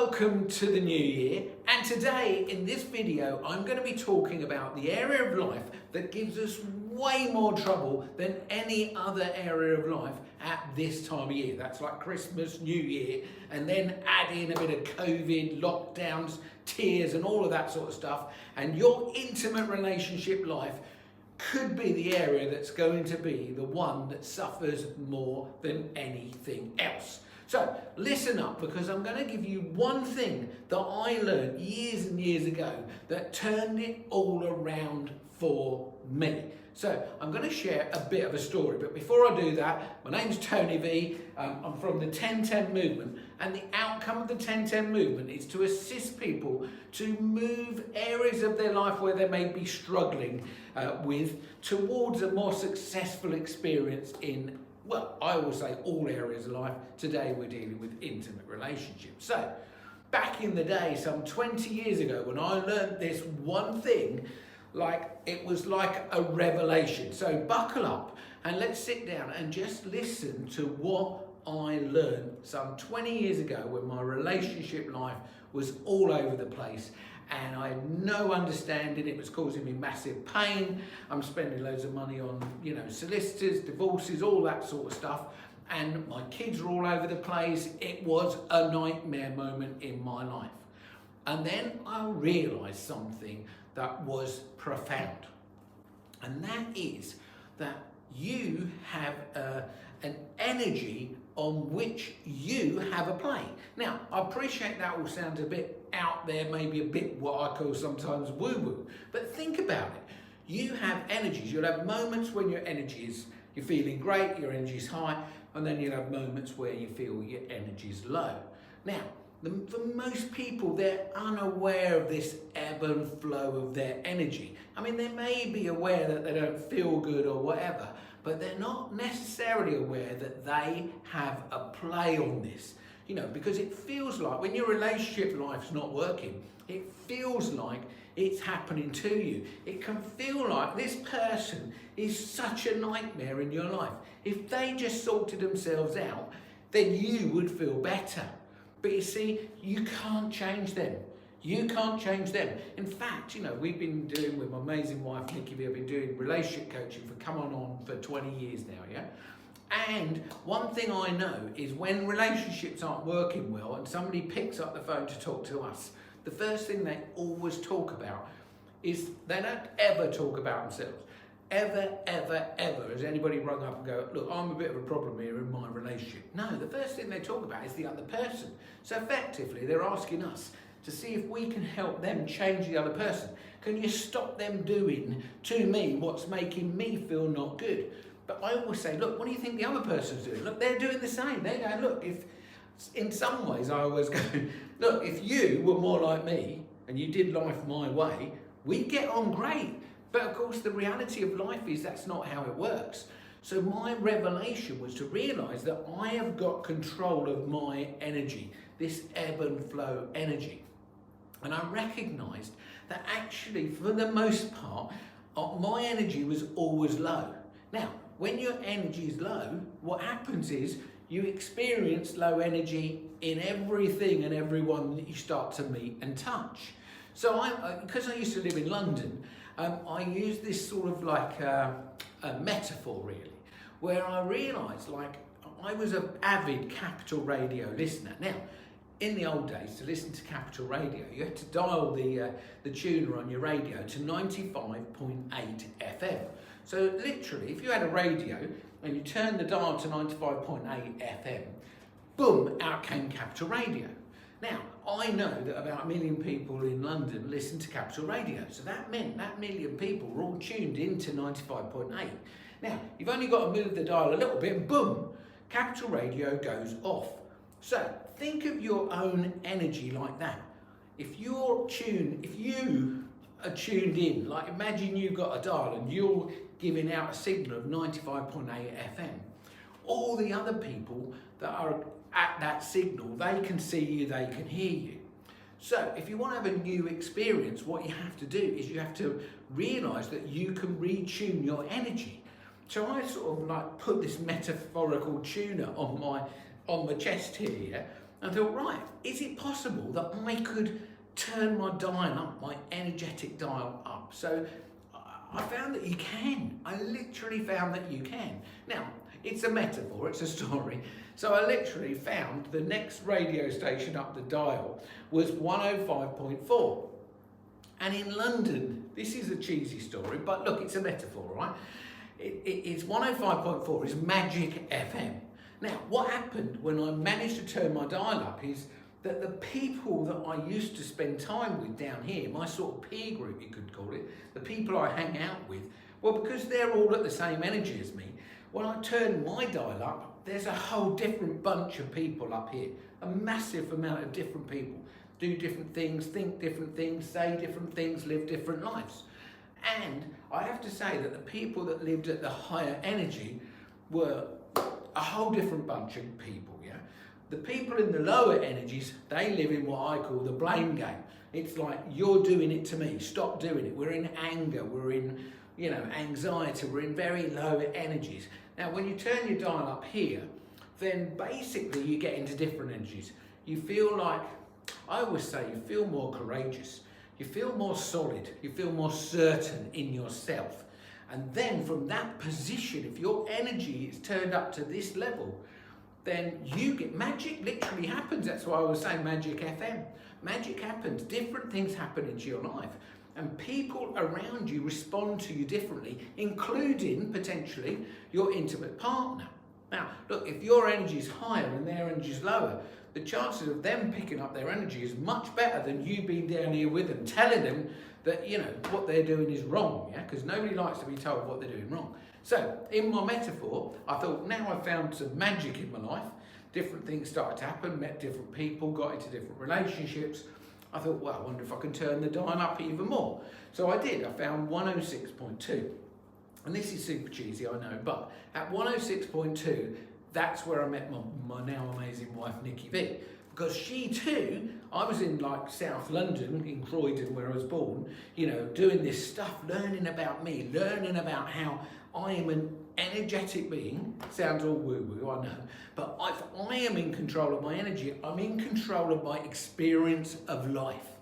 welcome to the new year, and today in this video I'm going to be talking about the area of life that gives us way more trouble than any other area of life at this time of year. That's like Christmas, New Year, and then add in a bit of COVID, lockdowns, tears and all of that sort of stuff, and your intimate relationship life could be the area that's going to be the one that suffers more than anything else. So listen up, because I'm going to give you one thing that I learned years and years ago that turned it all around for me. So I'm going to share a bit of a story, but before I do that, my name's Tony V. I'm from the 10-10 movement, and the outcome of the 10-10 movement is to assist people to move areas of their life where they may be struggling with towards a more successful experience in, well, I will say all areas of life. Today we're dealing with intimate relationships. So back in the day, some 20 years ago, when I learned this one thing, it was like a revelation. So buckle up and let's sit down and just listen to what I learned some 20 years ago when my relationship life was all over the place and I had no understanding. It was causing me massive pain. I'm spending loads of money on, solicitors, divorces, all that sort of stuff. And my kids were all over the place. It was a nightmare moment in my life. And then I realized something that was profound. And that is that you have an energy on which you have a play. Now, I appreciate that all sounds a bit out there, maybe a bit what I call sometimes woo-woo, but think about it. You have energies. You'll have moments when your energy is, you're feeling great, your energy is high, and then you'll have moments where you feel your energy is low. Now, for most people, they're unaware of this ebb and flow of their energy. I mean, they may be aware that they don't feel good or whatever, but they're not necessarily aware that they have a play on this. Because it feels like when your relationship life's not working, it feels like it's happening to you. It can feel like this person is such a nightmare in your life. If they just sorted themselves out, then you would feel better. But you see, you can't change them. You can't change them. In fact, we've been doing, with my amazing wife, Nikki, we've been doing relationship coaching for for 20 years now, yeah? And one thing I know is when relationships aren't working well and somebody picks up the phone to talk to us, the first thing they always talk about is they don't ever talk about themselves. Ever, ever, ever has anybody rung up and go, look, I'm a bit of a problem here in my relationship. No, the first thing they talk about is the other person. So effectively, they're asking us to see if we can help them change the other person. Can you stop them doing to me what's making me feel not good? But I always say, look, what do you think the other person's doing? Look, they're doing the same. They go, look, if in some ways I always go, look, if you were more like me and you did life my way, we'd get on great. But of course, the reality of life is that's not how it works. So my revelation was to realize that I have got control of my energy, this ebb and flow energy. And I recognized that actually, for the most part, my energy was always low. Now, when your energy is low, what happens is you experience low energy in everything and everyone that you start to meet and touch. So because I used to live in London, I use this sort of like a metaphor really, where I realised I was an avid Capital Radio listener. Now, in the old days, to listen to Capital Radio, you had to dial the tuner on your radio to 95.8 FM. So literally, if you had a radio and you turned the dial to 95.8 FM, boom, out came Capital Radio. Now, I know that about 1 million people in London listen to Capital Radio, so that meant that 1 million people were all tuned into 95.8. Now, you've only got to move the dial a little bit and boom, Capital Radio goes off. So think of your own energy like that. If you are tuned in, like imagine you've got a dial and you're giving out a signal of 95.8 FM, all the other people that are at that signal, they can see you, they can hear you. So if you want to have a new experience, what you have to do is you have to realise that you can retune your energy. So I sort of put this metaphorical tuner on my chest here, yeah? I thought, right, is it possible that I could turn my dial up, my energetic dial up? So I found that you can. I literally found that you can. Now, it's a metaphor, it's a story. So I literally found the next radio station up the dial was 105.4. And in London, this is a cheesy story, but look, it's a metaphor, right? It's 105.4 is Magic FM. Now, what happened when I managed to turn my dial up is that the people that I used to spend time with down here, my sort of peer group, you could call it, the people I hang out with, well, because they're all at the same energy as me, when I turn my dial up, there's a whole different bunch of people up here, a massive amount of different people, do different things, think different things, say different things, live different lives. And I have to say that the people that lived at the higher energy were a whole different bunch of people, yeah? The people in the lower energies, they live in what I call the blame game. It's like, you're doing it to me, stop doing it. We're in anger, we're in, anxiety, we're in very low energies. Now, when you turn your dial up here, then basically you get into different energies. You feel like, I always say, you feel more courageous. You feel more solid, you feel more certain in yourself. And then from that position, if your energy is turned up to this level, then you get, magic literally happens. That's why I was saying Magic FM. Magic happens, different things happen into your life. And people around you respond to you differently, including potentially your intimate partner. Now, look, if your energy is higher and their energy is lower, the chances of them picking up their energy is much better than you being down here with them, telling them that, what they're doing is wrong, yeah? Because nobody likes to be told what they're doing wrong. So, in my metaphor, I thought, now I've found some magic in my life, different things started to happen, met different people, got into different relationships. I thought, well, I wonder if I can turn the dial up even more. So I did, I found 106.2. And this is super cheesy, I know, but at 106.2, that's where I met my now amazing wife, Nikki V. Because she too, I was in like South London, in Croydon, where I was born, doing this stuff, learning about me, learning about how I am an energetic being. Sounds all woo-woo, I know. But if I am in control of my energy, I'm in control of my experience of life.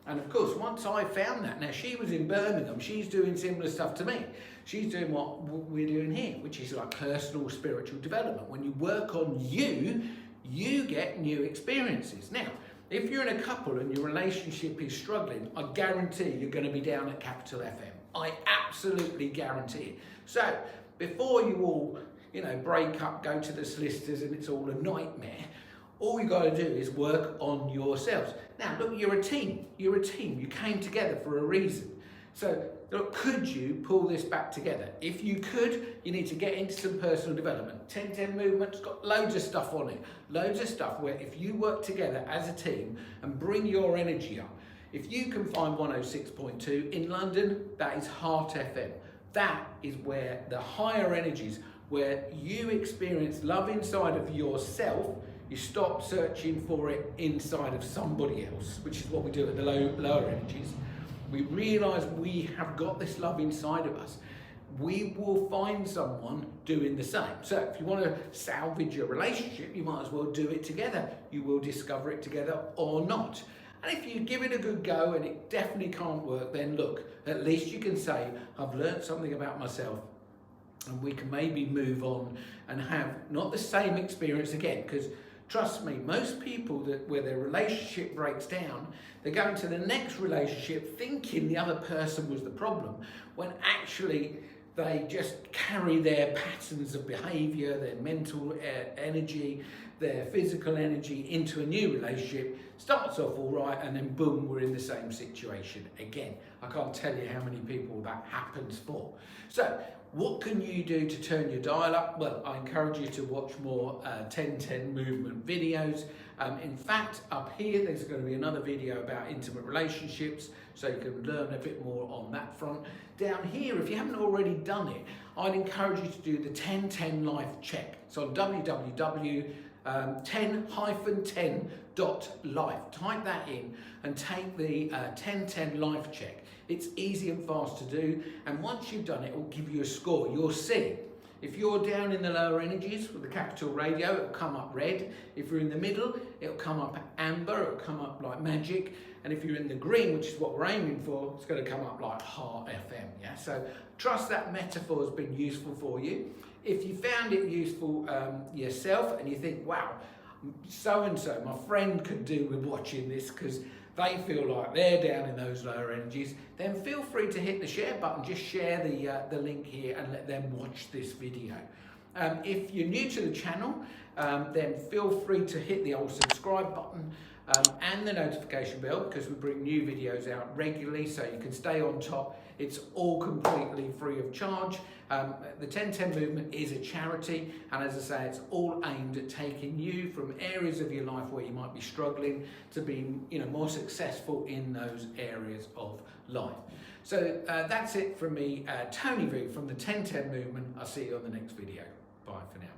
And of course, once I found that, now she was in Birmingham, she's doing similar stuff to me. She's doing what we're doing here, which is like personal spiritual development. When you work on you, you get new experiences. Now, if you're in a couple and your relationship is struggling, I guarantee you're going to be down at Capital FM. I absolutely guarantee it. So, before you all, break up, go to the solicitors and it's all a nightmare, all you got to do is work on yourselves. Now, look, you're a team. You're a team. You came together for a reason. So, look, could you pull this back together? If you could, you need to get into some personal development. 10-10 movement's got loads of stuff on it. Loads of stuff where if you work together as a team and bring your energy up, if you can find 106.2 in London, that is Heart FM. That is where the higher energies, where you experience love inside of yourself, you stop searching for it inside of somebody else, which is what we do at the lower energies. We realise we have got this love inside of us. We will find someone doing the same. So if you want to salvage your relationship, you might as well do it together. You will discover it together or not. And if you give it a good go and it definitely can't work, then look, at least you can say, I've learned something about myself, and we can maybe move on and have not the same experience again. Because trust me, most people where their relationship breaks down, they go into the next relationship thinking the other person was the problem, when actually they just carry their patterns of behaviour, their mental energy, their physical energy into a new relationship, starts off all right, and then boom, we're in the same situation again. I can't tell you how many people that happens for. So, what can you do to turn your dial up? Well, I encourage you to watch more 10-10 movement videos. In fact, up here, there's going to be another video about intimate relationships, so you can learn a bit more on that front. Down here, if you haven't already done it, I'd encourage you to do the 10-10 life check. It's on www.10-10.life. Type that in and take the 10-10 life check. It's easy and fast to do, and once you've done it, it will give you a score. You'll see If you're down in the lower energies with the capital radio, it'll come up red. If you're in the middle, it'll come up amber, it'll come up like magic. And if you're in the green, which is what we're aiming for, it's going to come up like heart FM. Yeah. So trust that metaphor has been useful for you. If you found it useful yourself and you think, wow, so-and-so, my friend could do with watching this because they feel like they're down in those lower energies, then feel free to hit the share button. Just share the link here and let them watch this video. If you're new to the channel, then feel free to hit the old subscribe button and the notification bell, because we bring new videos out regularly so you can stay on top. It's all completely free of charge. The 1010 movement is a charity, and as I say, it's all aimed at taking you from areas of your life where you might be struggling to be more successful in those areas of life. So that's it from me, Tony V from the 1010 movement. I'll see you on the next video. Bye for now.